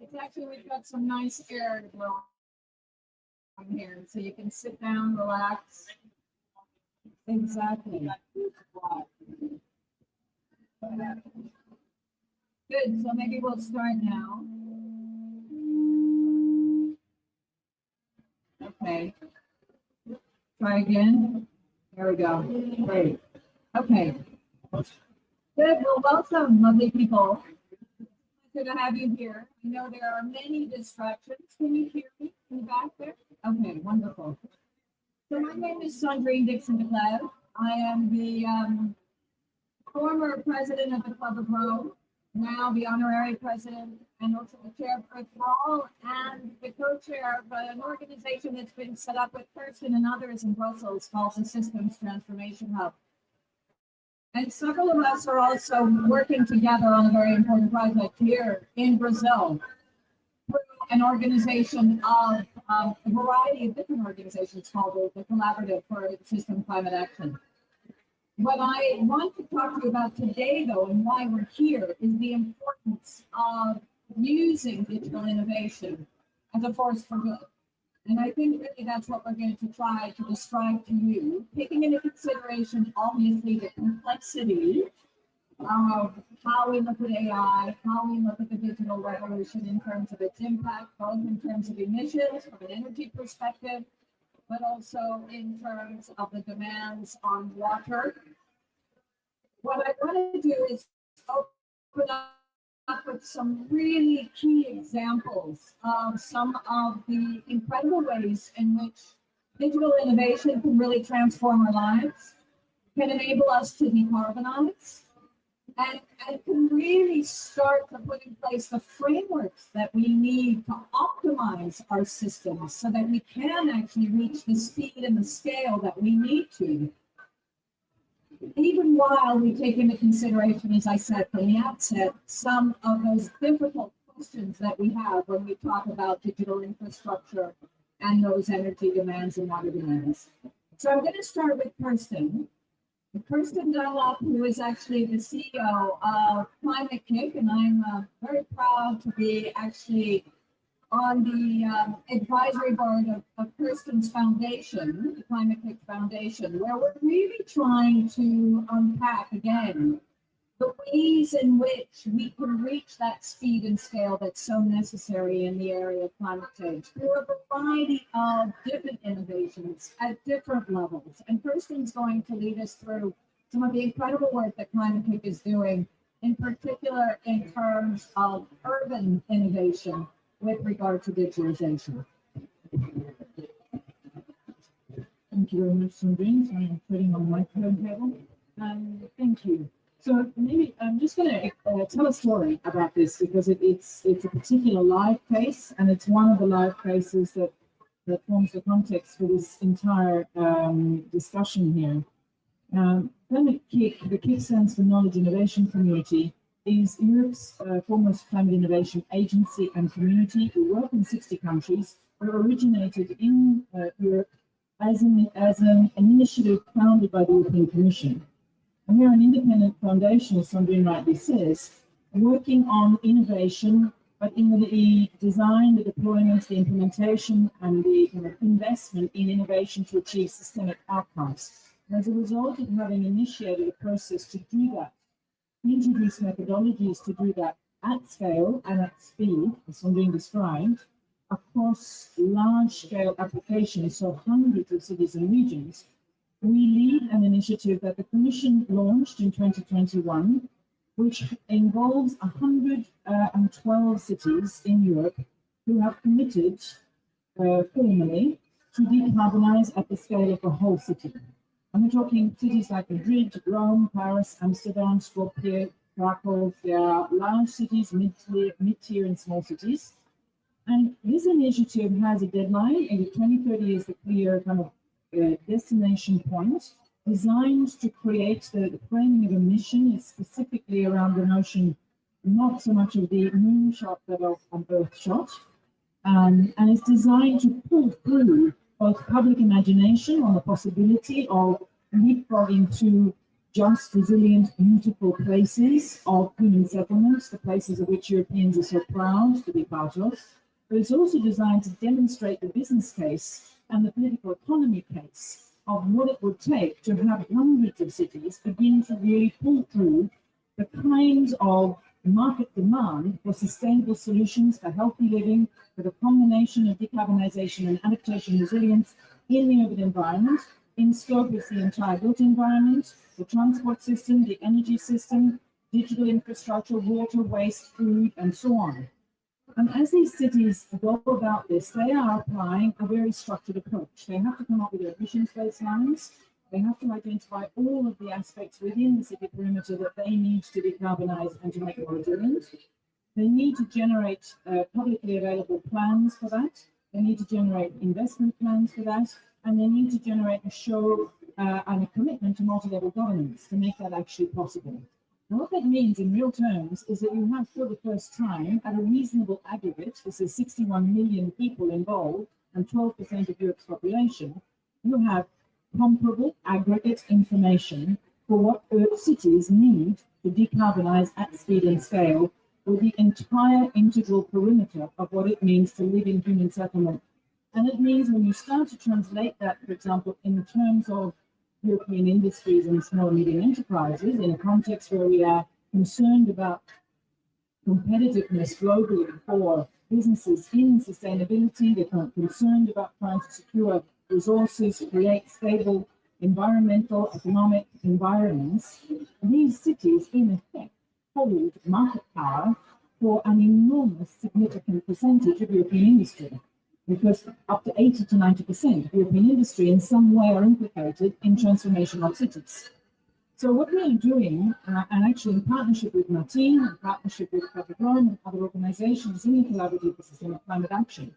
It's actually, we've got some nice air to blow on here, so you can sit down, relax. Exactly. Good, so maybe we'll start now. Okay. Try again. There we go. Great. Okay. Good. Well, welcome, lovely people. Good to have you here. I know there are many distractions. Can you hear me in the back there? Okay, wonderful. So my name is Sandrine Dixon-DeCleve. I am the former president of the Club of Rome, now the honorary president, and also the chair of Earth for All, and the co-chair of an organization that's been set up with Kirsten and others in Brussels called the Systems Transformation Hub. And several of us are also working together on a very important project here in Brazil through an organization of a variety of different organizations called the Collaborative for System Climate Action. What I want to talk to you about today, though, and why we're here, is the importance of using digital innovation as a force for good. And I think really that's what we're going to try to describe to you, taking into consideration, obviously, the complexity of how we look at AI, how we look at the digital revolution in terms of its impact, both in terms of emissions from an energy perspective, but also in terms of the demands on water. What I want to do is open up with some really key examples of some of the incredible ways in which digital innovation can really transform our lives, can enable us to decarbonize, and can really start to put in place the frameworks that we need to optimize our systems so that we can actually reach the speed and the scale that we need to. Even while we take into consideration, as I said from the outset, some of those difficult questions that we have when we talk about digital infrastructure and those energy demands and water demands. So I'm going to start with Kirsten. Kirsten Dunlop, who is actually the CEO of Climate Kick, and I'm very proud to be actually on the advisory board of Kirsten's foundation, the Climate Kick Foundation, where we're really trying to unpack again the ways in which we can reach that speed and scale that's so necessary in the area of climate change through a variety of different innovations at different levels. And Kirsten's going to lead us through some of the incredible work that Climate Kick is doing, in particular in terms of urban innovation with regard to digitalization. Thank you very much, Sandrine. So I'm putting on my microphone table. Thank you. So maybe I'm just going to tell a story about this because it's a particular live case, and it's one of the live cases that forms the context for this entire discussion here. Climate Kick, the KIC stands for Knowledge Innovation Community, is Europe's foremost climate innovation agency and community. We work in 60 countries. We originated in Europe as an initiative founded by the European Commission. And we're an independent foundation, as Sandrine rightly says, working on innovation, but in the design, the deployment, the implementation, and the investment in innovation to achieve systemic outcomes. And as a result of having initiated a process to do that, we introduce methodologies to do that at scale and at speed, as Sandrine described, across large-scale applications, so hundreds of cities and regions. We lead an initiative that the Commission launched in 2021, which involves 112 cities in Europe who have committed formally to decarbonize at the scale of the whole city. And we're talking cities like Madrid, Rome, Paris, Amsterdam, Skopje, Krakow. They are large cities, mid-tier and small cities. And this initiative has a deadline, and 2030 is the clear kind of destination point, designed to create the framing of a mission. Is specifically around the notion, not so much of the moon shot, but of an earth shot. And it's designed to pull through both public imagination on the possibility of leapfrogging to just, resilient, beautiful places of human settlements, the places of which Europeans are so proud to be part of, but it's also designed to demonstrate the business case and the political economy case of what it would take to have hundreds of cities begin to really pull through the kinds of market demand for sustainable solutions for healthy living, for the combination of decarbonization and adaptation resilience in the urban environment. In scope is the entire built environment, the transport system, the energy system, digital infrastructure, water, waste, food, and so on. And as these cities go about this, they are applying a very structured approach. They have to come up with their emissions baselines. They have to identify all of the aspects within the city perimeter that they need to decarbonize and to make more resilient. They need to generate publicly available plans for that. They need to generate investment plans for that. And they need to generate a show and a commitment to multi-level governance to make that actually possible. And what that means in real terms is that you have, for the first time, at a reasonable aggregate, this is 61 million people involved and 12% of Europe's population, you have comparable aggregate information for what cities need to decarbonize at speed and scale with the entire integral perimeter of what it means to live in human settlement. And it means when you start to translate that, for example, in terms of European industries and small and medium enterprises, in a context where we are concerned about competitiveness globally for businesses in sustainability, they're concerned about trying to secure resources, create stable environmental, economic environments, these cities in effect hold market power for an enormous, significant percentage of European industry, because up to 80 to 90% of European industry in some way are implicated in transformation of cities. So what we are doing, and actually in partnership with Martin, in partnership with Capital and other organizations in Collaborative for Systemic Climate Action,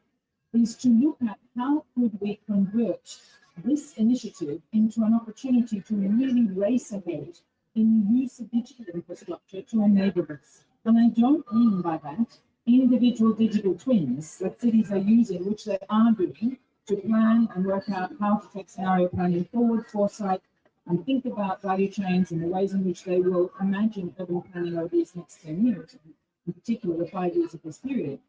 is to look at how could we convert this initiative into an opportunity to really race ahead in the use of digital infrastructure to enable this. And I don't mean by that individual digital twins that cities are using, which they are doing, to plan and work out how to take scenario planning forward, foresight, and think about value chains and the ways in which they will imagine urban planning over these next 10 years, in particular the 5 years of this period.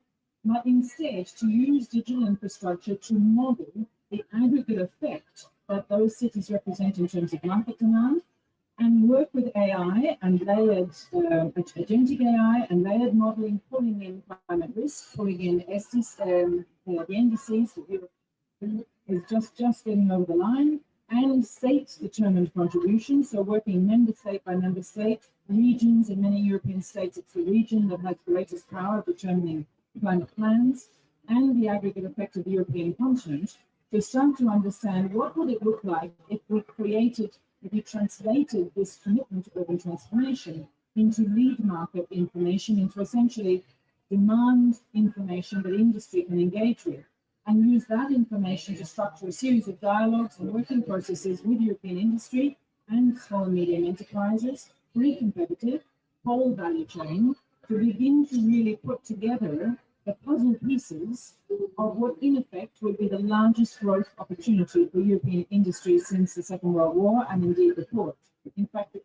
But instead to use digital infrastructure to model the aggregate effect that those cities represent in terms of market demand, and work with AI and layered agentic AI and layered modeling, pulling in climate risk, pulling in the NDCs that Europe is just getting over the line, and state-determined contributions, so working member state by member state, regions. In many European states, it's the region that has the greatest power of determining climate plans, and the aggregate effect of the European continent, to start to understand what would it look like if we translated this commitment to urban transformation into lead market information, into essentially demand information that industry can engage with, and use that information to structure a series of dialogues and working processes with European industry and small and medium enterprises, pre-competitive, whole value chain, to begin to really put together the puzzle pieces of what in effect will be the largest growth opportunity for European industry since the Second World War, and indeed before. In fact, the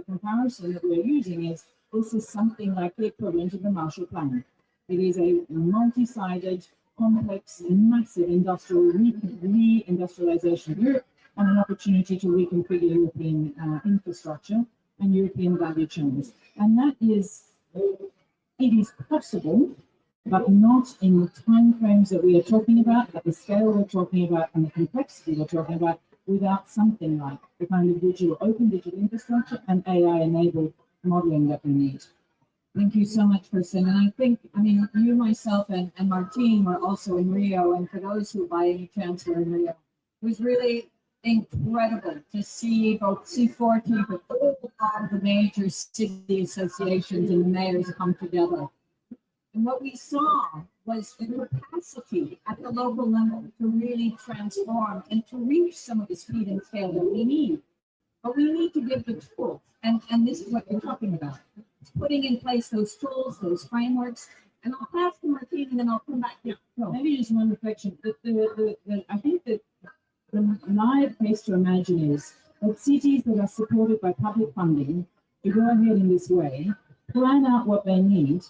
comparison that we're using is this is something like the equivalent of the Marshall Plan. It is a multi-sided, complex, massive industrial re-industrialization of Europe, and an opportunity to reconfigure European infrastructure and European value chains. And that is, it is possible, but not in the timeframes that we are talking about, at the scale we're talking about, and the complexity we're talking about, without something like the kind of open digital infrastructure and AI-enabled modeling that we need. Thank you so much, Kristen. And I think, you, myself, and Martin were also in Rio, and for those who by any chance were in Rio, it was really incredible to see both C40, but all of the major city associations and the mayors come together. And what we saw was the capacity at the local level to really transform and to reach some of the speed and scale that we need. But we need to give the tools, and this is what you're talking about. It's putting in place those tools, those frameworks, and I'll pass to Martin and then I'll come back here. So maybe just one reflection. I think that the live place to imagine is that cities that are supported by public funding to go ahead in this way, plan out what they need,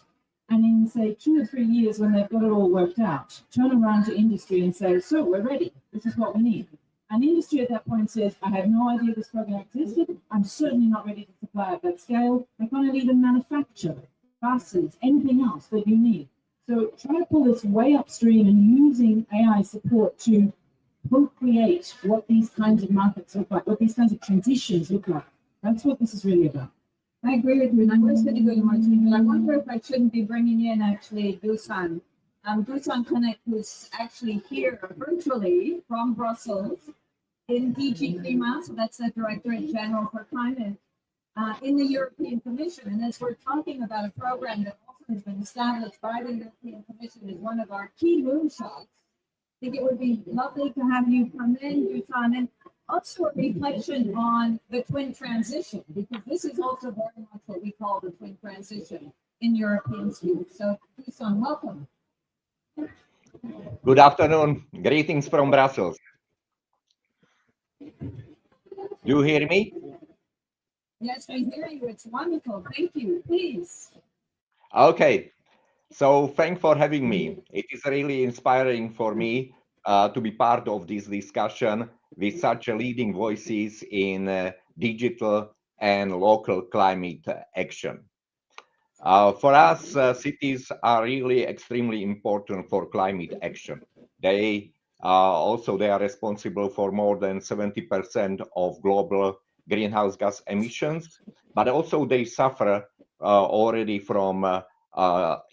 and in, say, 2 or 3 years, when they've got it all worked out, turn around to industry and say, so we're ready, this is what we need. And industry at that point says, I had no idea this program existed, I'm certainly not ready to supply at that scale, I can't even manufacture buses, anything else that you need. So try to pull this way upstream and using AI support to co-create what these kinds of markets look like, what these kinds of transitions look like. That's what this is really about. I agree with you, and I was going to go to Martin, but I wonder if I shouldn't be bringing in actually Dusan. Dusan Connect, who's actually here virtually from Brussels in DG Klima, so that's the Directorate General for Climate in the European Commission. And as we're talking about a program that also has been established by the European Commission as one of our key moonshots, I think it would be lovely to have you come in, Dusan, and also a reflection on the twin transition, because this is also very much what we call the twin transition in European schools. So, Dusan, welcome. Good afternoon. Greetings from Brussels. Do you hear me? Yes, we hear you. It's wonderful. Thank you. Please. Okay. So thanks for having me. It is really inspiring for me to be part of this discussion with such leading voices in digital and local climate action. For us, cities are really extremely important for climate action. They are responsible for more than 70% of global greenhouse gas emissions, but also they suffer already from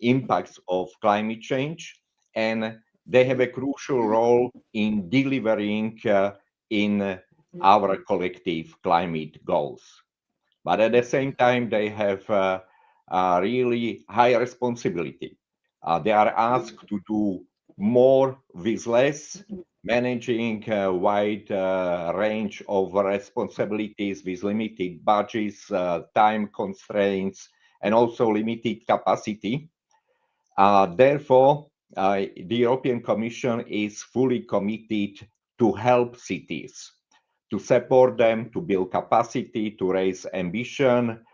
impacts of climate change, and they have a crucial role in delivering in our collective climate goals. But at the same time, they have really high responsibility. They are asked to do more with less, managing a wide range of responsibilities with limited budgets, time constraints, and also limited capacity. Therefore, the European Commission is fully committed to help cities, to support them, to build capacity, to raise ambition,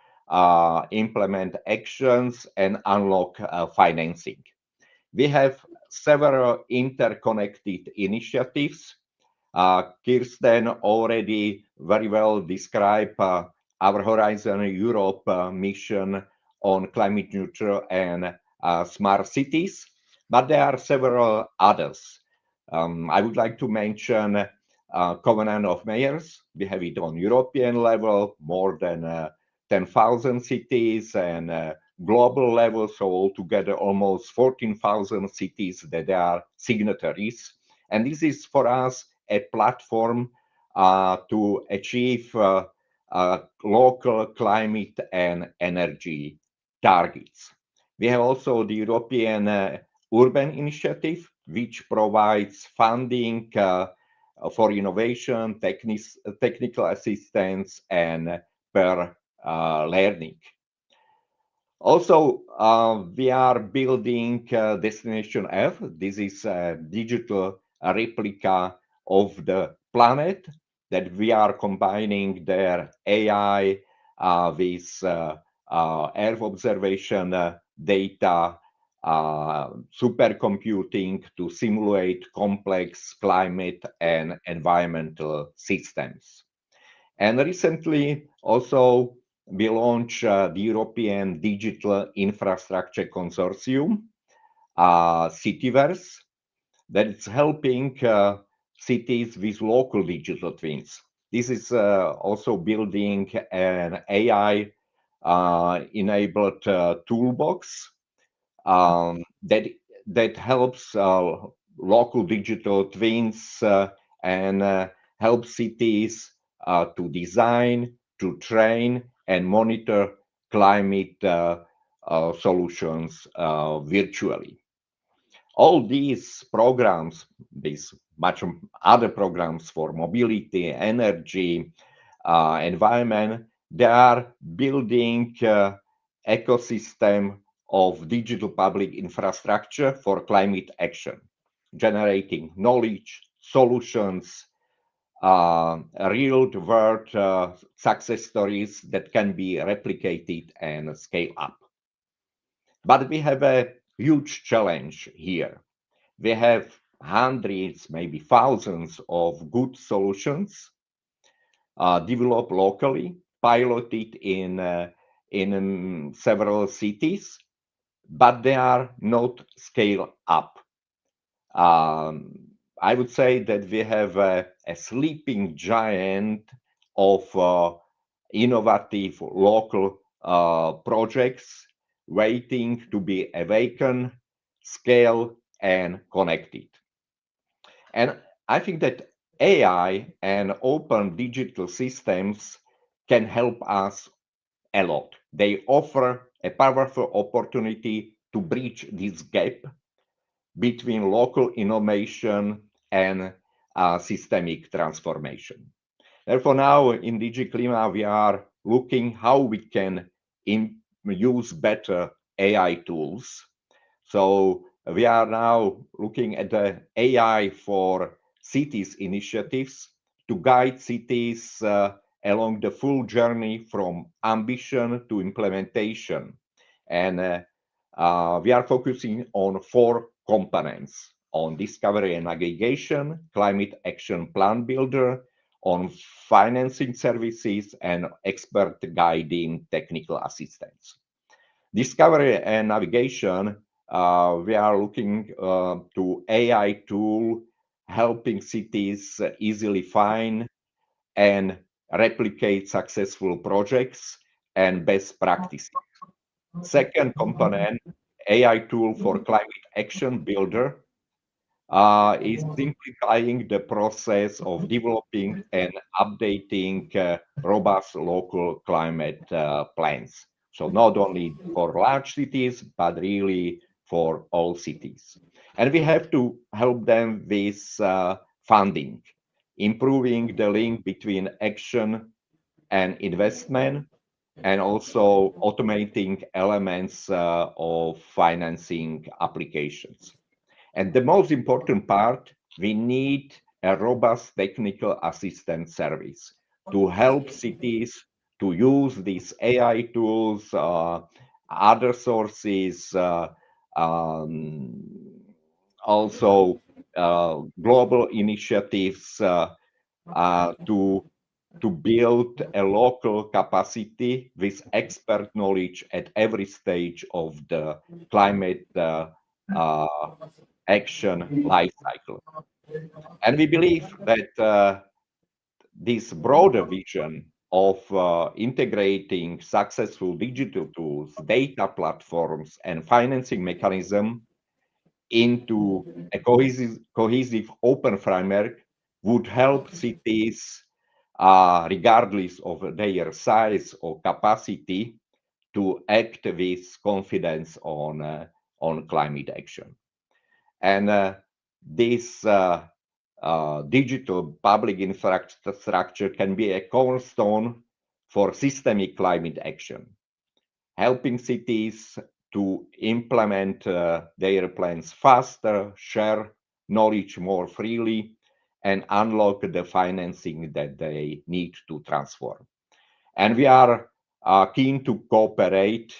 implement actions, and unlock financing. We have several interconnected initiatives. Kirsten already very well described our Horizon Europe mission on climate neutral and smart cities, but there are several others. I would like to mention Covenant of Mayors. We have it on European level, more than 10,000 cities, and global level, so altogether almost 14,000 cities that are signatories. And this is for us a platform to achieve local climate and energy targets. We have also the European Urban Initiative, which provides funding for innovation, technical assistance, and per learning. Also, we are building Destination F. This is a digital replica of the planet that we are combining their AI with Earth observation data, supercomputing to simulate complex climate and environmental systems. And recently, also, we launched the European Digital Infrastructure Consortium, Cityverse, that is helping cities with local digital twins. This is also building an AI enabled toolbox that helps local digital twins and help cities to design, to train, and monitor climate solutions virtually. All these programs, these much other programs for mobility, energy, environment, they are building ecosystem of digital public infrastructure for climate action, generating knowledge, solutions, real-world success stories that can be replicated and scale up. But we have a huge challenge here. We have hundreds, maybe thousands of good solutions developed locally, piloted in several cities, but they are not scaled up. I would say that we have a sleeping giant of innovative local projects waiting to be awakened, scaled, and connected. And I think that AI and open digital systems can help us a lot. They offer a powerful opportunity to bridge this gap between local innovation and systemic transformation. Therefore, now in DG Klima, we are looking how we can use better AI tools. So we are now looking at the AI for cities initiatives to guide cities along the full journey from ambition to implementation. And we are focusing on 4 components: on discovery and aggregation, climate action plan builder, on financing services, and expert guiding technical assistance. Discovery and navigation, we are looking to AI tool helping cities easily find and replicate successful projects and best practices. Second component, AI tool for climate action builder, is simplifying the process of developing and updating robust local climate plans. So not only for large cities, but really for all cities. And we have to help them with funding, improving the link between action and investment, and also automating elements of financing applications. And the most important part, we need a robust technical assistance service to help cities to use these AI tools, other sources, also global initiatives to build a local capacity with expert knowledge at every stage of the climate action life cycle. And we believe that this broader vision of integrating successful digital tools, data platforms, and financing mechanism into a cohesive open framework would help cities, regardless of their size or capacity, to act with confidence on climate action. And this digital public infrastructure can be a cornerstone for systemic climate action, helping cities to implement their plans faster, share knowledge more freely, and unlock the financing that they need to transform. And we are keen to cooperate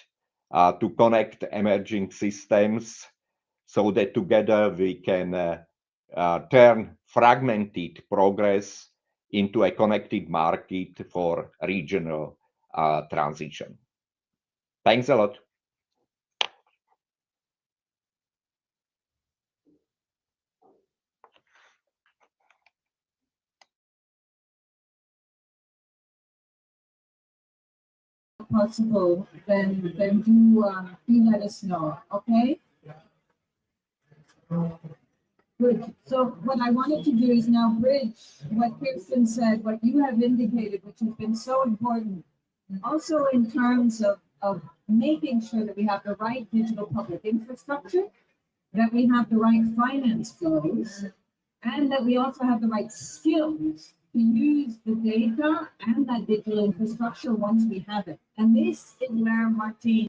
to connect emerging systems so that together we can turn fragmented progress into a connected market for regional transition. Thanks a lot. Possible, then do let us know, okay? Good. So what I wanted to do is now bridge what Kirsten said, what you have indicated, which has been so important. Also in terms of making sure that we have the right digital public infrastructure, that we have the right finance flows, and that we also have the right skills to use the data and that digital infrastructure once we have it. And this is where Martin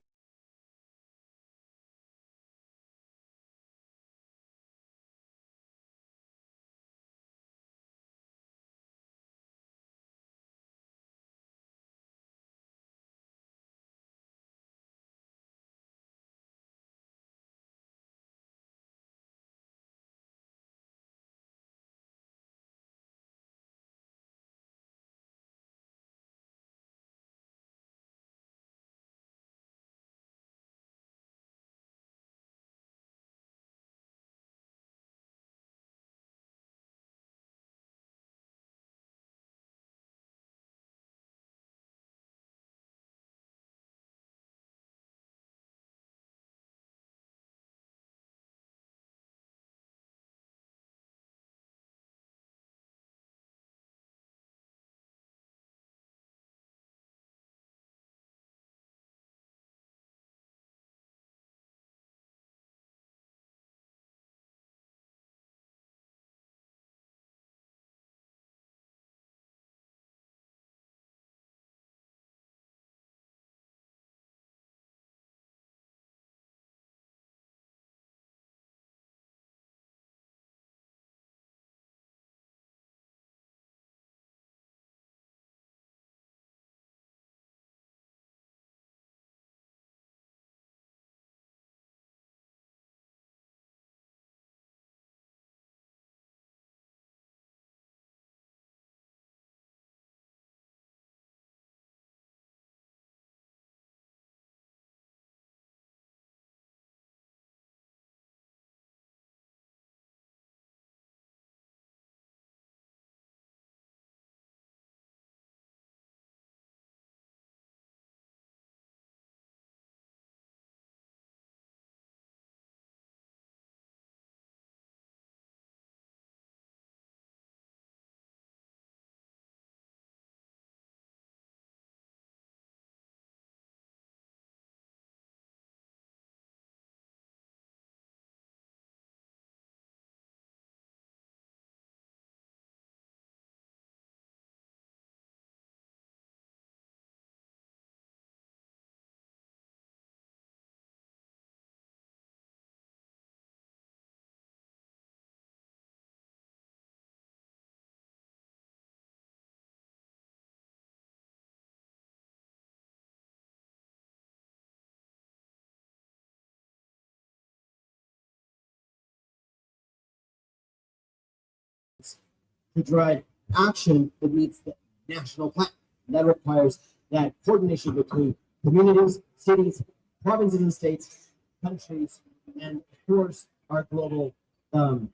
to drive action that meets the national plan. And that requires that coordination between communities, cities, provinces and states, countries, and of course, our global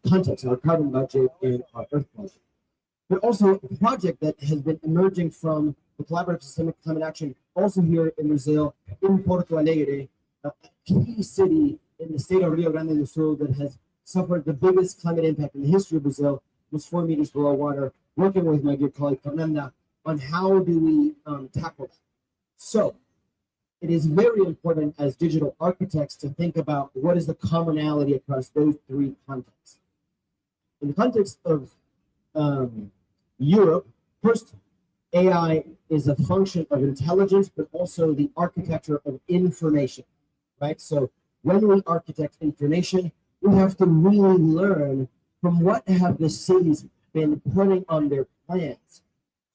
context, our carbon budget and our Earth budget. But also a project that has been emerging from the collaborative systemic climate action, also here in Brazil, in Porto Alegre, a key city in the state of Rio Grande do Sul that has suffered the biggest climate impact in the history of Brazil, was 4 meters below water, working with my dear colleague Fernanda on how do we tackle that. So it is very important as digital architects to think about what is the commonality across those three contexts. In the context of Europe, first, AI is a function of intelligence, but also the architecture of information, right? So when we architect information, we have to really learn from what have the cities been putting on their plans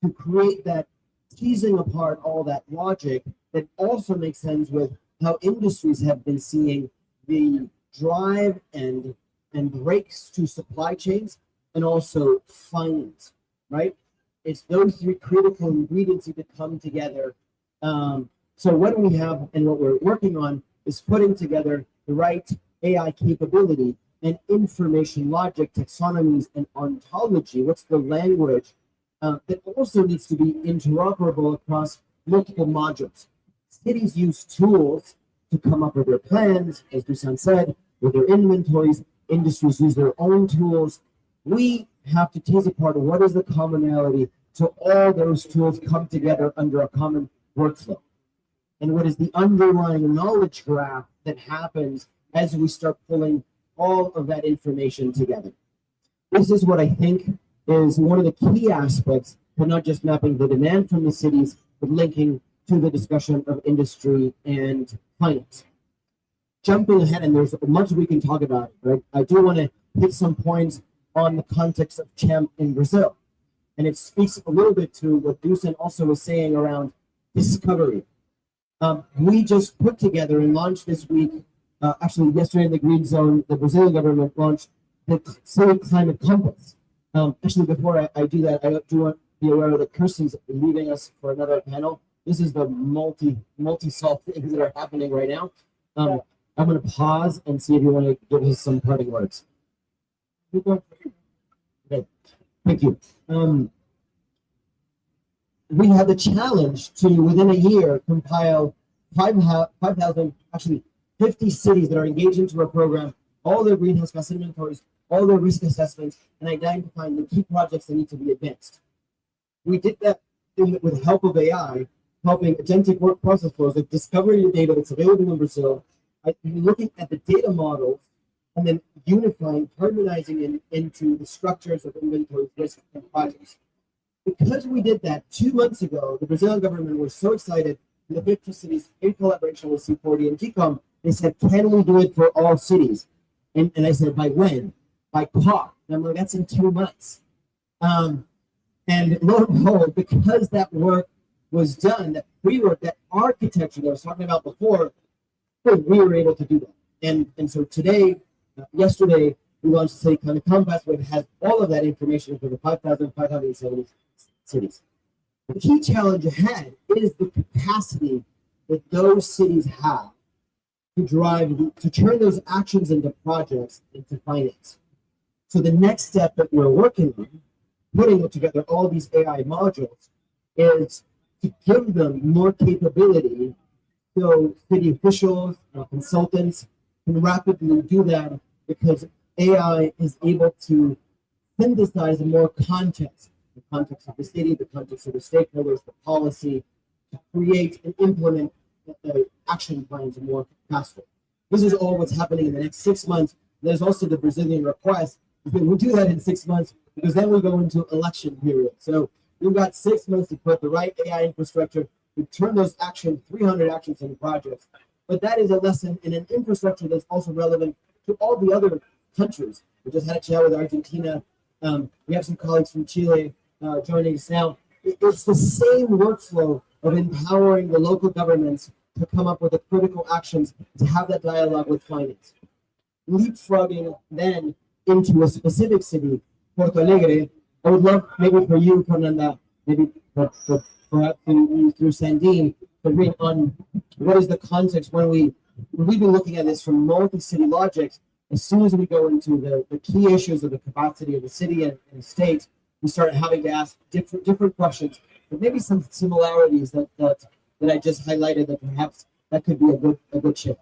to create that, teasing apart all that logic that also makes sense with how industries have been seeing the drive and breaks to supply chains and also finance, right? It's those three critical ingredients need to come together. So what we have and what we're working on is putting together the right AI capability and information logic, taxonomies, and ontology. What's the language that also needs to be interoperable across multiple modules? Cities use tools to come up with their plans, as Dusan said, with their inventories. Industries use their own tools. We have to tease apart what is the commonality so all those tools come together under a common workflow. And what is the underlying knowledge graph that happens as we start pulling all of that information together. This is what I think is one of the key aspects for not just mapping the demand from the cities, but linking to the discussion of industry and finance. Jumping ahead, and there's much we can talk about, right? I do want to hit some points on the context of CHAMP in Brazil. And it speaks a little bit to what Dusan also was saying around discovery. We just put together and launched this week, actually yesterday in the Green Zone, the Brazilian government launched the City Climate Compass. Actually, before I do that, I do want to be aware that Kirsten's leaving us for another panel. This is the multi-solve things that are happening right now. I'm going to pause and see if you want to give us some parting words. Okay. Thank you. We had the challenge to, within a year, compile 5,000, actually 50 cities that are engaged into our program, all their greenhouse gas inventories, all their risk assessments, and identifying the key projects that need to be advanced. We did that with the help of AI, helping agentic work process flows, like discovering the data that's available in Brazil, looking at the data models, and then unifying, harmonizing into the structures of inventory, risk, and projects. Because we did that 2 months ago, the Brazilian government was so excited, and the 50 cities, in collaboration with C40 and GCOM, they said, can we do it for all cities? And I said, by when? By COUGAR. And I'm like, that's in 2 months. And lo and behold, because that work was done, that pre-work, that architecture that I was talking about before, we were able to do that. And so today, yesterday, we launched the City Climate Compass, where it has all of that information for the 5,570 cities. The key challenge ahead is the capacity that those cities have to turn those actions into projects, into finance. So the next step that we're working on, putting together all these AI modules, is to give them more capability so city officials, consultants can rapidly do that, because AI is able to synthesize more context, the context of the city, the context of the stakeholders, the policy, to create and implement the action plans more faster. This is all what's happening in the next 6 months. There's also the Brazilian request that we do that in 6 months, because then we go into election period. So we've got 6 months to put the right AI infrastructure to turn those 300 actions into projects. But that is a lesson in an infrastructure that's also relevant to all the other countries. We just had a chat with Argentina. We have some colleagues from Chile joining us now. It's the same workflow of empowering the local governments to come up with the critical actions to have that dialogue with finance. Leapfrogging then into a specific city, Porto Alegre, I would love maybe for you, Fernanda, maybe for perhaps through Sandine, to read on what is the context when we've been looking at this from multi-city logics. As soon as we go into the key issues of the capacity of the city and the state, we start having to ask different questions, but maybe some similarities that I just highlighted that perhaps that could be a good shift.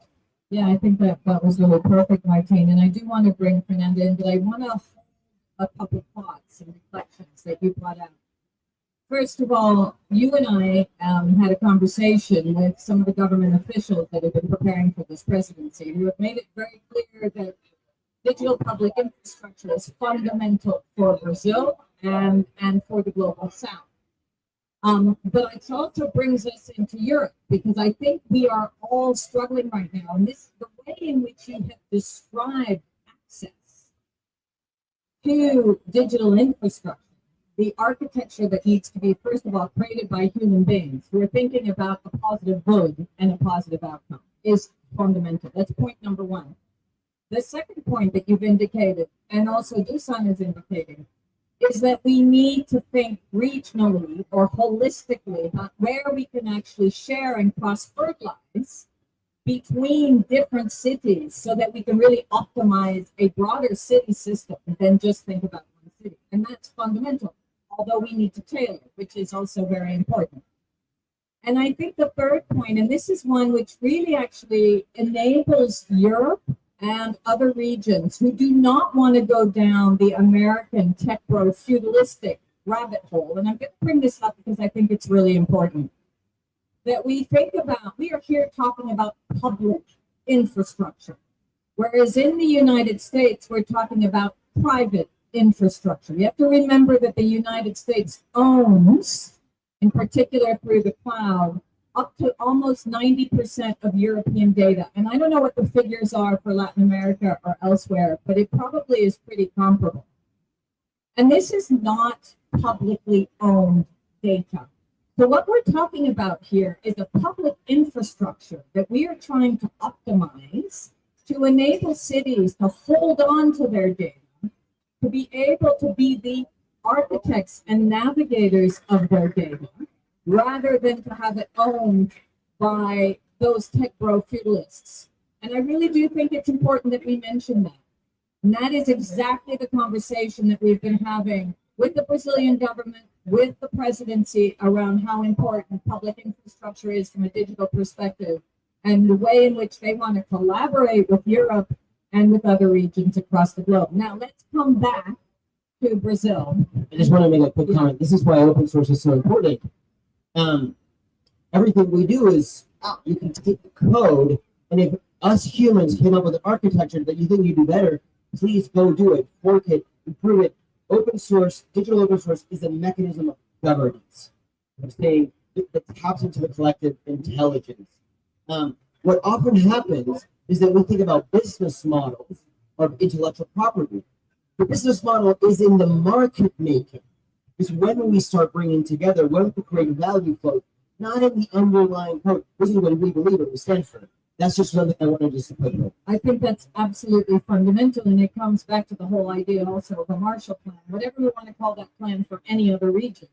Yeah, I think that was really perfect, Martine. And I do want to bring Fernanda in, but I want to hold a couple thoughts and reflections that you brought out. First of all, you and I had a conversation with some of the government officials that have been preparing for this presidency, who have made it very clear that digital public infrastructure is fundamental for Brazil and for the global south. But it also brings us into Europe, because I think we are all struggling right now. And the way in which you have described access to digital infrastructure, the architecture that needs to be, first of all, created by human beings who are thinking about a positive good and a positive outcome, is fundamental. That's point number one. The second point that you've indicated, and also Dusan is indicating, is that we need to think regionally or holistically about where we can actually share and cross-fertilize between different cities so that we can really optimize a broader city system than just think about one city. And that's fundamental, although we need to tailor, which is also very important. And I think the third point, and this is one which really actually enables Europe and other regions who do not want to go down the American tech bro feudalistic rabbit hole. And I'm going to bring this up because I think it's really important that we think about, we are here talking about public infrastructure, whereas in the United States, we're talking about private infrastructure. You have to remember that the United States owns, in particular through the cloud, up to almost 90% of European data. And I don't know what the figures are for Latin America or elsewhere, but it probably is pretty comparable. And this is not publicly owned data. So what we're talking about here is a public infrastructure that we are trying to optimize to enable cities to hold on to their data, to be able to be the architects and navigators of their data, rather than to have it owned by those tech bro feudalists. And I really do think it's important that we mention that. And that is exactly the conversation that we've been having with the Brazilian government, with the presidency, around how important public infrastructure is from a digital perspective, and the way in which they want to collaborate with Europe and with other regions across the globe. Now, let's come back to Brazil. I just want to make a quick comment. This is why open source is so important. Everything we do is, you can take the code, and if us humans came up with an architecture that you think you do better, please go do it, fork it, improve it. Open source, digital open source is a mechanism of governance. I'm saying it taps into the collective intelligence. What often happens is that we think about business models of intellectual property. The business model is in the market making. Is when we start bringing together, when we create value flow, not in the underlying code. This is what we believe it was stand for. That's just something I wanted to put in. I think that's absolutely fundamental, and it comes back to the whole idea also of a Marshall Plan, whatever we want to call that plan for any other region.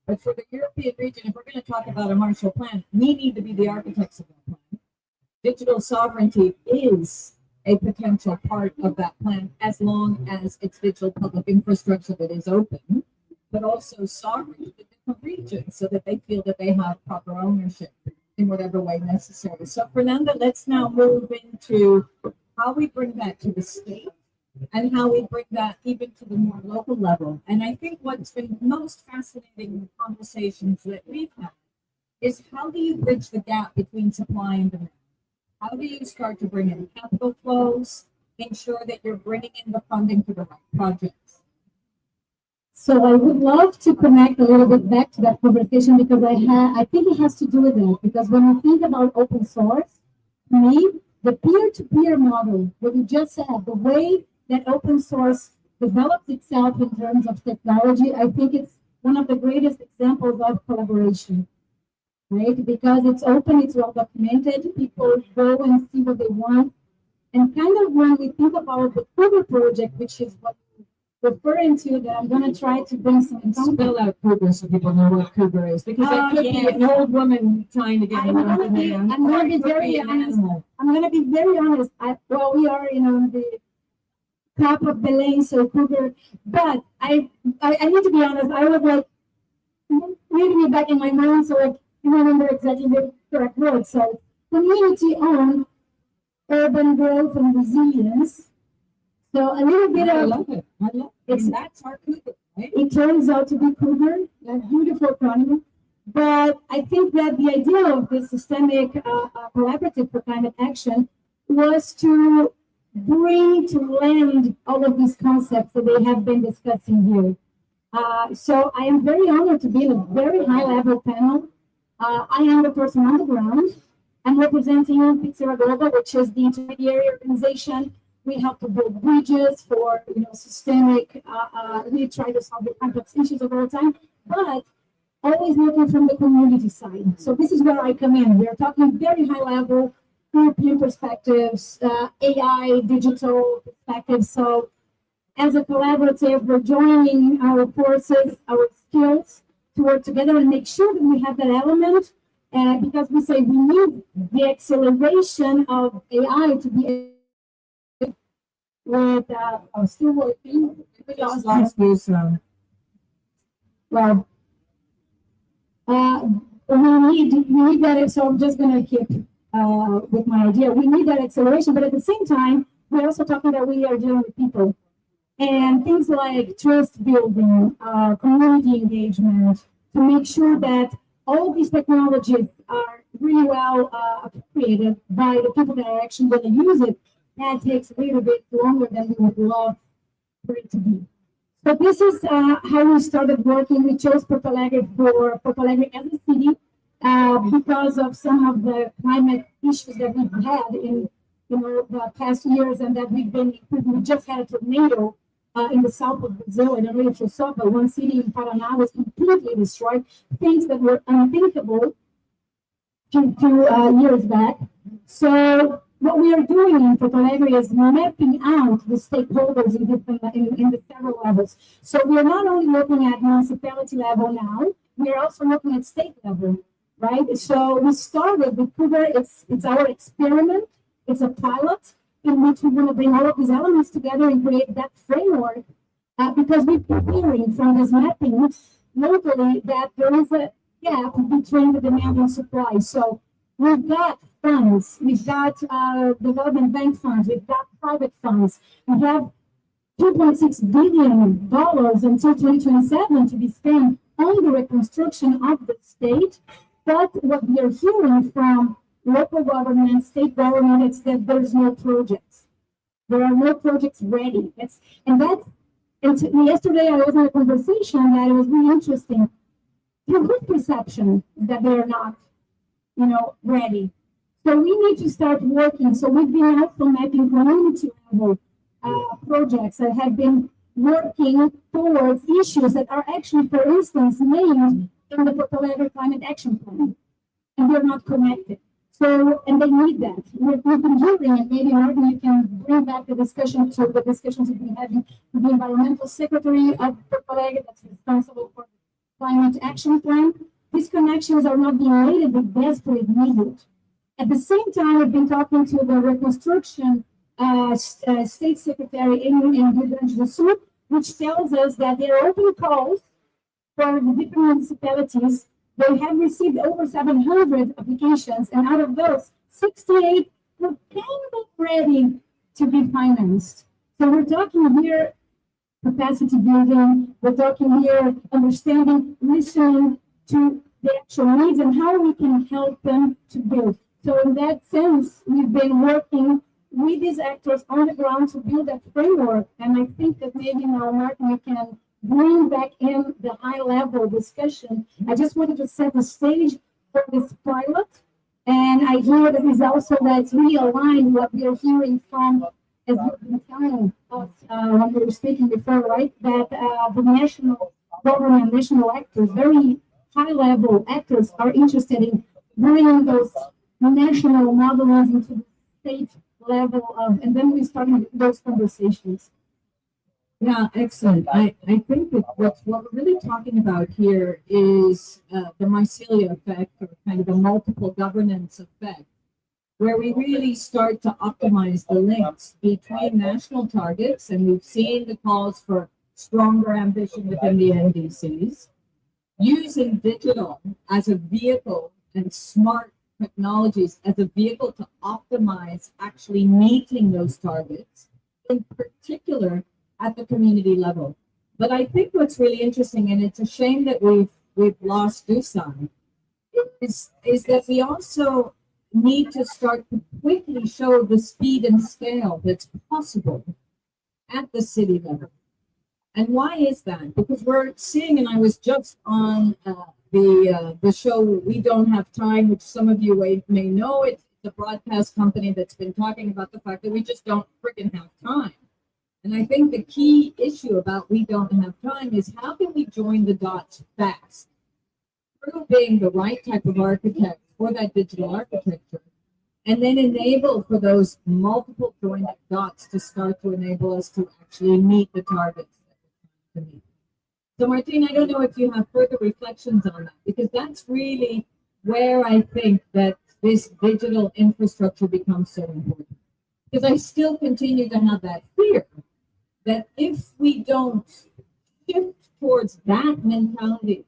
But for the European region, if we're going to talk about a Marshall Plan, we need to be the architects of that plan. Digital sovereignty is a potential part of that plan, as long as it's digital public infrastructure that is open, but also sovereign to different regions so that they feel that they have proper ownership in whatever way necessary. So Fernanda, let's now move into how we bring that to the state and how we bring that even to the more local level. And I think what's been most fascinating in the conversations that we've had is how do you bridge the gap between supply and demand? How do you start to bring in capital flows, ensure that you're bringing in the funding to the right projects? So I would love to connect a little bit back to that conversation because I think it has to do with that. Because when we think about open source, to me, the peer-to-peer model, what you just said, the way that open source develops itself in terms of technology, I think it's one of the greatest examples of collaboration, right? Because it's open, it's well documented, people go and see what they want. And kind of when we think about the COUGAR project, which is what referring to that I'm gonna try to bring some examples. Spell out COUGAR so people know what COUGAR is, because Oh, it could be yes. an old woman trying to get I'm into gonna be, the I'm gonna be It could very be an honest. animal. I'm gonna be very honest. Well, we are, the top of the lane, so COUGAR, but I need to be honest. I was like reading it back in my mind, so I can remember exactly the correct word. So community-owned urban growth and resilience. So a little bit I of love it. I love it. It's- That's our COUGAR, right? it turns out to be COUGAR, a beautiful acronym. But I think that the idea of this systemic collaborative for climate action was to lend all of these concepts that they have been discussing here. So I am very honored to be in a very high level panel. I am the person on the ground. I'm representing Pixera Global, which is the intermediary organization. We help to build bridges for systemic. We try to solve the complex issues of our time, but always looking from the community side. So this is where I come in. We are talking very high level European perspectives, AI, digital perspectives. So as a collaborative, we're joining our forces, our skills to work together and make sure that we have that element. Because we say we need the acceleration of AI to be with still working. Just lost this, Well, we need that. So I'm just going to keep with my idea. We need that acceleration, but at the same time, we're also talking that we are dealing with people and things like trust building, community engagement, to make sure that all these technologies are really well appropriated by the people that are actually going to use it. That takes a little bit longer than we would love for it to be. So this is how we started working. We chose Porto Alegre for Porto Alegre as a city because of some of the climate issues that we've had in the past years, and that we just had a tornado in the south of Brazil. I don't know if you saw, but one city in Paraná was completely destroyed. Things that were unthinkable two years back. So what we are doing in Porto Alegre is mapping out the stakeholders in the several levels. So we are not only looking at municipality level now, we are also looking at state level, right? So we started with COUGAR. It's our experiment. It's a pilot in which we're going to bring all of these elements together and create that framework. Because we're hearing from this mapping locally that there is a gap between the demand and supply. So we've got funds, we've got development bank funds, we've got private funds. We have $2.6 billion until 2027 to be spent on the reconstruction of the state. But what we are hearing from local government, state government, is that there's no projects. There are no projects ready. Yesterday I was in a conversation that it was really interesting. The good perception that they are not, ready. So we need to start working. So we've been also mapping community level projects that have been working towards issues that are actually, for instance, named in the Porto Alegre Climate Action Plan, and they're not connected. So, and they need that. We've been hearing, and maybe Martin, you can bring back the discussion to the discussions we've been having with the Environmental Secretary of Porto Alegre that's responsible for the Climate Action Plan. These connections are not being made, but desperately needed. At the same time, we've been talking to the reconstruction state secretary in Rio Grande do Sul, which tells us that there are open calls for the different municipalities. They have received over 700 applications, and out of those, 68 were kind of ready to be financed. So we're talking here capacity building, we're talking here understanding, listening to the actual needs and how we can help them to build. So in that sense, we've been working with these actors on the ground to build that framework. And I think that maybe now, Martin, you can bring back in the high level discussion. I just wanted to set the stage for this pilot. And I hear that is also that's really aligned what we are hearing from, as you've been telling us when we were speaking before, right? That the national government, national actors, very high level actors are interested in bringing those national models into the state level of, and then we start those conversations. Yeah, excellent. I think that what we're really talking about here is the mycelia effect, or kind of the multiple governance effect, where we really start to optimize the links between national targets, and we've seen the calls for stronger ambition within the NDCs, using digital as a vehicle and smart technologies as a vehicle to optimize actually meeting those targets, in particular at the community level. But I think what's really interesting, and it's a shame that we've lost Dusan, is that we also need to start to quickly show the speed and scale that's possible at the city level. And why is that? Because we're seeing, and I was just on the show We Don't Have Time, which some of you may know. It's a broadcast company that's been talking about the fact that we just don't freaking have time. And I think the key issue about We Don't Have Time is how can we join the dots fast through being the right type of architect for that digital architecture, and then enable for those multiple joined dots to start to enable us to actually meet the targets that we're trying to meet. So Martine, I don't know if you have further reflections on that, because that's really where I think that this digital infrastructure becomes so important. Because I still continue to have that fear that if we don't shift towards that mentality,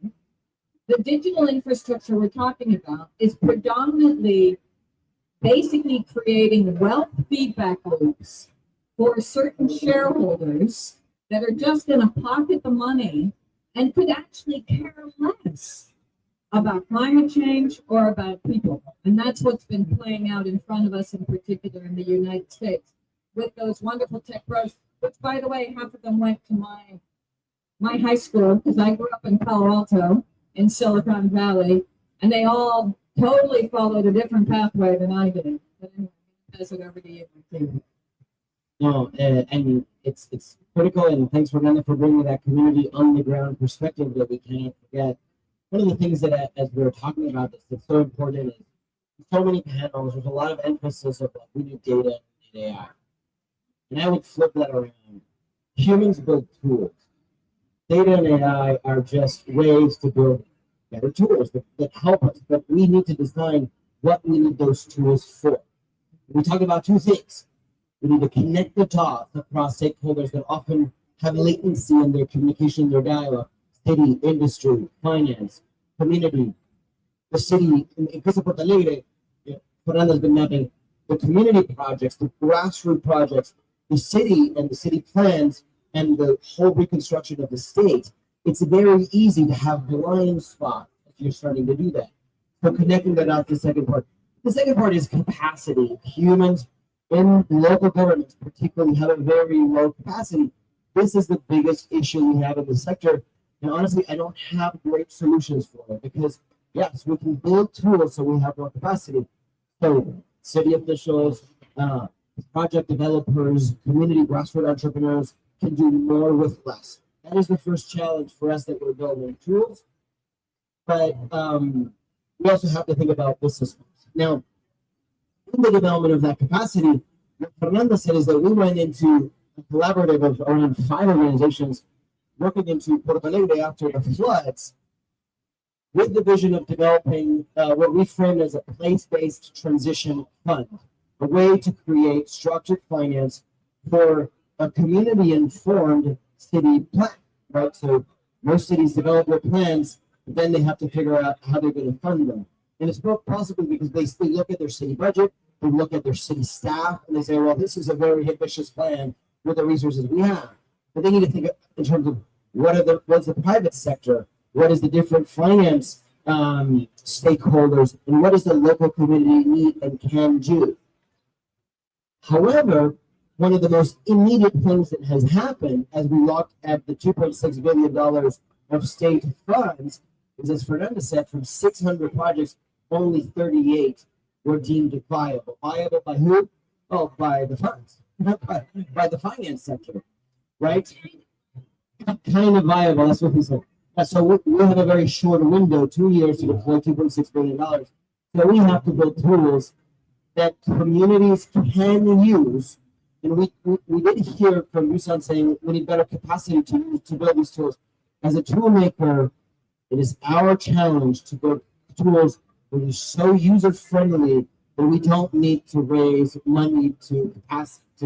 the digital infrastructure we're talking about is predominantly basically creating wealth feedback loops for certain shareholders that are just going to pocket the money and could actually care less about climate change or about people. And that's what's been playing out in front of us, in particular in the United States, with those wonderful tech pros, which, by the way, half of them went to my high school, because I grew up in Palo Alto in Silicon Valley, and they all totally followed a different pathway than I did. But anyway, pass it over to you. No, and it's critical, and thanks Fernanda for bringing that community on the ground perspective that we cannot forget. One of the things that, as we were talking about this, that's so important is so many panels. There's a lot of emphasis of we need data and AI, and I would flip that around. Humans build tools. Data and AI are just ways to build better tools that help us, but we need to design what we need those tools for. We talk about two things. We need to connect the dots across stakeholders that often have latency in their communication, their dialogue. City, industry, finance, community. The city, in case of Porto Alegre, Fernanda's been mapping the community projects, the grassroots projects, the city and the city plans, and the whole reconstruction of the state. It's very easy to have blind spots if you're starting to do that. So connecting that out to the second part. The second part is capacity. Humans in local governments particularly have a very low capacity. This is the biggest issue we have in the sector. And honestly, I don't have great solutions for it, because yes, we can build tools so we have more capacity. So city officials, project developers, community grassroots entrepreneurs can do more with less. That is the first challenge for us, that we're building tools. But we also have to think about the systems. Now, in the development of that capacity, what Fernanda said is that we went into a collaborative of around 5 organizations working into Porto Alegre after the floods, with the vision of developing what we frame as a place-based transition fund, a way to create structured finance for a community-informed city plan, right? So most cities develop their plans, but then they have to figure out how they're going to fund them. And it's both possible because they look at their city budget, they look at their city staff, and they say, well, this is a very ambitious plan with the resources we have. But they need to think in terms of what's the private sector, what is the different finance stakeholders, and what does the local community need and can do. However, one of the most immediate things that has happened as we looked at the $2.6 billion of state funds is, as Fernanda said, from 600 projects, only 38 were deemed viable. Viable by who? Oh, by the funds, by the finance sector, right? Kind of viable, that's what he said. So we have a very short window, 2 years, to deploy $2.6 billion. So we have to build tools that communities can use And we did hear from Yusan saying we need better capacity to build these tools. As a tool maker, it is our challenge to build tools that are so user friendly that we don't need to raise money to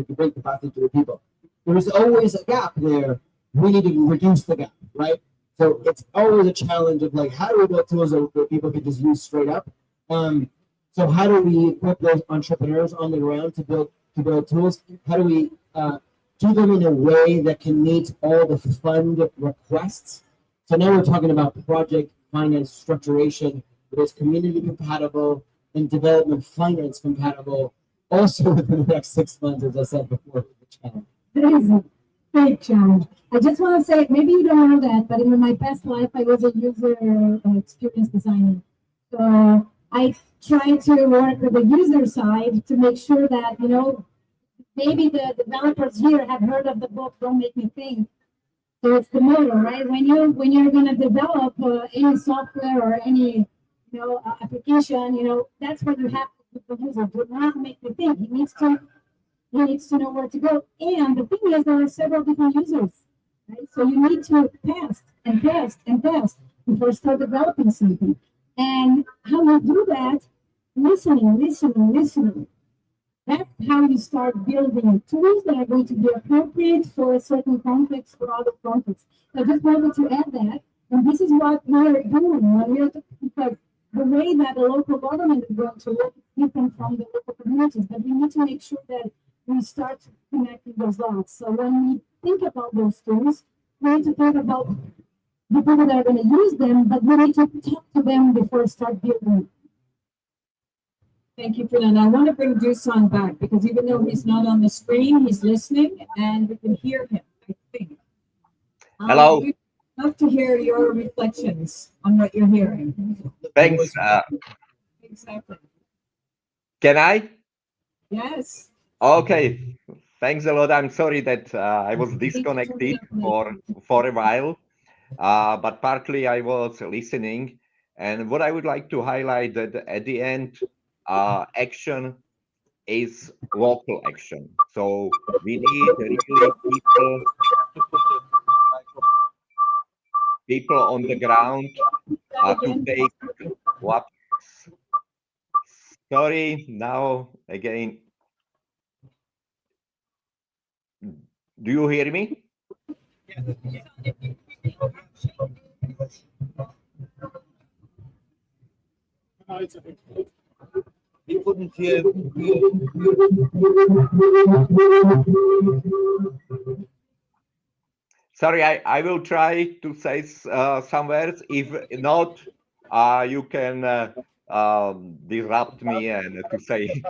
bring capacity to the people. There is always a gap there. We need to reduce the gap, right? So it's always a challenge of like, how do we build tools that people can just use straight up? So how do we equip those entrepreneurs on the ground to build tools? How do we do them in a way that can meet all the fund requests? So now we're talking about project finance structuration that is community compatible and development finance compatible. Also within the next 6 months, as I said before, the challenge. That is a big challenge. I just want to say, maybe you don't know that, but in my past life, I was a user experience designer. So I try to work with the user side to make sure that, you know, maybe the developers here have heard of the book, Don't Make Me Think. So it's the motto, right? When you're going to develop any software or any, you know, application, you know, that's what you have to do the user. Do not make me think. He needs to know where to go. And the thing is, there are several different users, right? So you need to test and test and test before you start developing something. And how you do that? Listening. That's how you start building tools that are going to be appropriate for a certain context, for other contexts. So I just wanted to add that, and this is what we're doing when we're because the way that the local government is going to look is different from the local communities, but we need to make sure that we start connecting those dots. So when we think about those tools, we need to think about the people that are going to use them, but we need to talk to them before we start building. Thank you for that. I want to bring Dusan back because even though he's not on the screen, he's listening and we can hear him, I think. Hello. We'd love to hear your reflections on what you're hearing. Thanks. Exactly. Can I? Yes. Okay. Thanks a lot. I'm sorry that I was disconnected for a while, but partly I was listening. And what I would like to highlight that at the end, action is local action. So we need really people on the ground to take what. Sorry, now again. Do you hear me? You couldn't hear. Sorry, I will try to say some words. If not, you can disrupt me and to say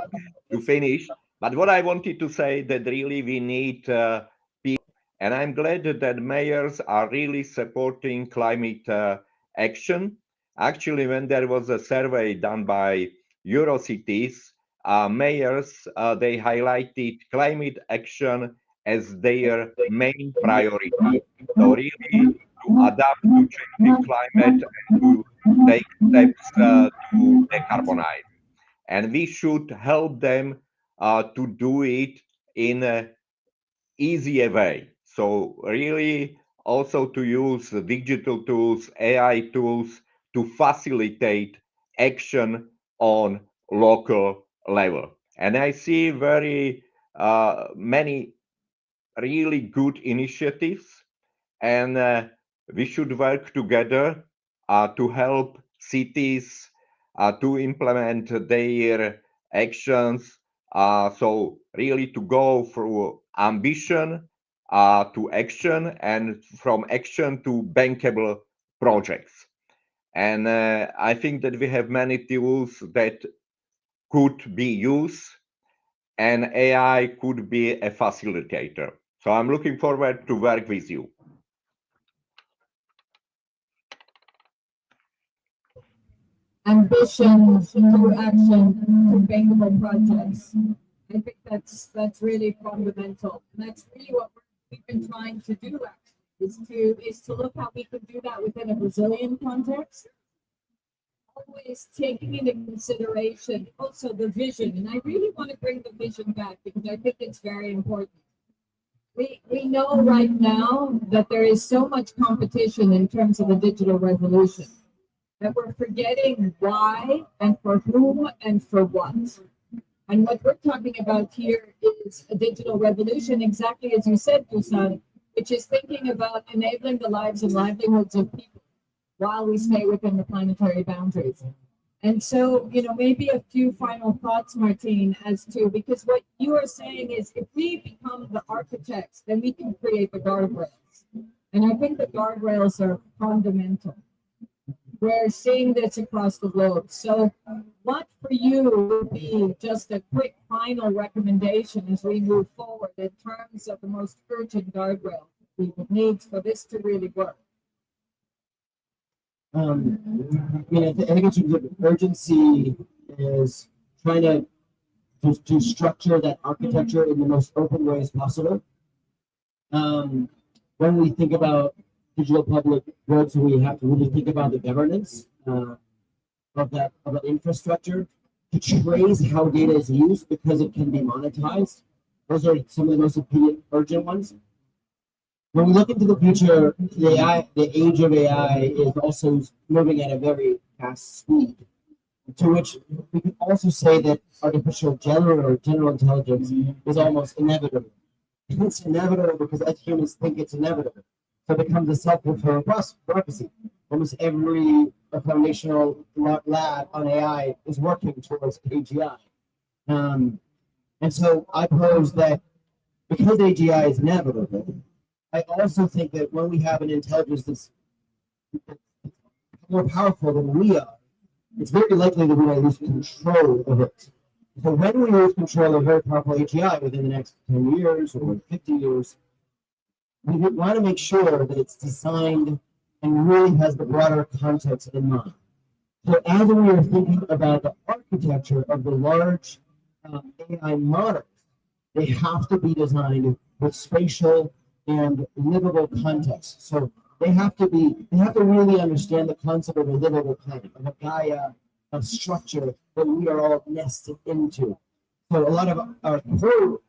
to finish. But what I wanted to say that really we need people, and I'm glad that mayors are really supporting climate action. Actually, when there was a survey done by EuroCities, mayors they highlighted climate action as their main priority. So really to adapt to changing climate and to take steps to decarbonize. And we should help them to do it in an easier way. So really also to use the digital tools, AI tools to facilitate action on local level. And I see very many really good initiatives, and we should work together to help cities to implement their actions. So really to go through ambition to action and from action to bankable projects. And I think that we have many tools that could be used, and AI could be a facilitator. So I'm looking forward to work with you. Ambition to action to bankable projects. I think that's really fundamental. And that's really what we've been trying to do actually, is to look how we could do that within a Brazilian context. always taking into consideration also the vision. And I really want to bring the vision back because I think it's very important. We know right now that there is so much competition in terms of the digital revolution that we're forgetting why and for whom and for what. And what we're talking about here is a digital revolution, exactly as you said, Dusan, which is thinking about enabling the lives and livelihoods of people while we stay within the planetary boundaries. And so, maybe a few final thoughts, Martine, as to, because what you are saying is if we become the architects, then we can create the guardrails. And I think the guardrails are fundamental. We're seeing this across the globe. So what for you would be just a quick final recommendation as we move forward in terms of the most urgent guardrail we would need for this to really work? I think in terms of urgency is trying to structure that architecture in the most open way as possible. When we think about digital public goods, we have to really think about the governance of that infrastructure to trace how data is used because it can be monetized. Those are some of the most immediate, urgent ones. When we look into the future, the age of AI is also moving at a very fast speed, to which we can also say that artificial general intelligence is almost inevitable. It's inevitable because as humans think it's inevitable. So it becomes a self-fulfilling prophecy. Almost every foundational lab on AI is working towards AGI. And so I pose that because AGI is inevitable, I also think that when we have an intelligence that's more powerful than we are, it's very likely that we might lose control of it. So when we lose control of very powerful AGI within the next 10 years or 50 years, we want to make sure that it's designed and really has the broader context in mind. So as we are thinking about the architecture of the large AI models, they have to be designed with spatial and livable context. So they have to really understand the concept of a livable planet, of a Gaia, of structure that we are all nested into. So a lot of our core,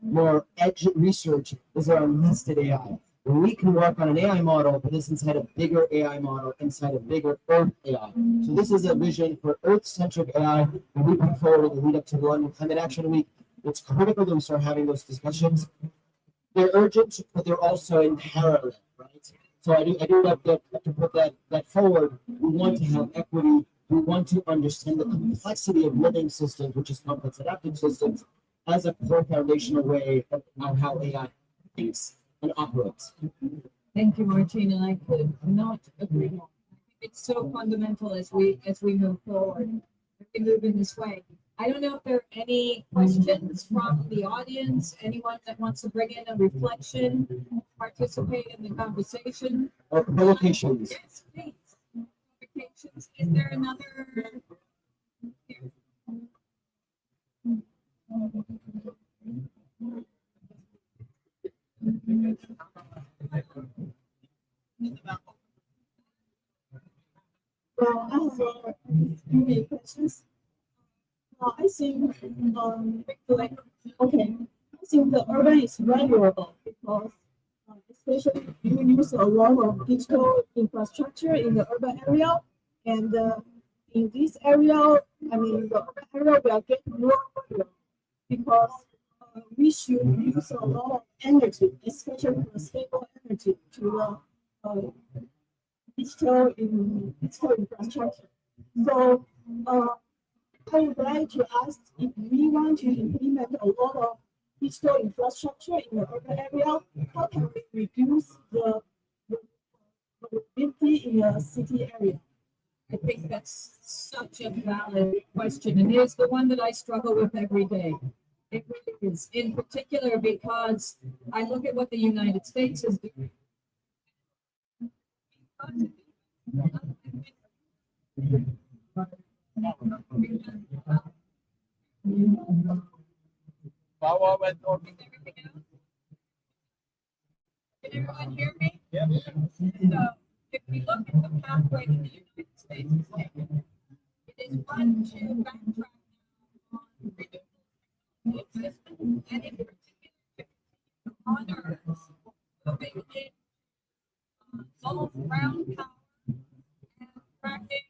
more edge research is around nested AI. Where we can work on an AI model, but it's inside a bigger AI model, inside a bigger Earth AI. So this is a vision for Earth-centric AI that we put forward in the lead up to the London Climate Action Week. It's critical that we start having those discussions. They're urgent, but they're also in parallel, right? So I do have to put that forward. We want to have equity. We want to understand the complexity of living systems, which is complex adaptive systems, as a core foundational way of how AI thinks and operates. Thank you, Martine, and I could not agree more. It's so fundamental as we move forward. We move in this way. I don't know if there are any questions from the audience, anyone that wants to bring in a reflection, participate in the conversation. Provocations. Yes, please. Provocations. Is there another? Well, I have many questions. I think, I think the urban is valuable because, especially you use a lot of digital infrastructure in the urban area, and in this area, the urban area will get more valuable because we should use a lot of energy, especially the stable energy, to digital infrastructure. So I would like to ask if we want to implement a lot of digital infrastructure in the urban area, how can we reduce the mobility in the city area? I think that's such a valid question, and it is the one that I struggle with every day. It really is, in particular because I look at what the United States is doing. Can everyone hear me? Yeah. So if we look at the pathway that the United States is taking, it is one to backtrack on renewable energy investment, and in particular to honor moving in both ground power and fracking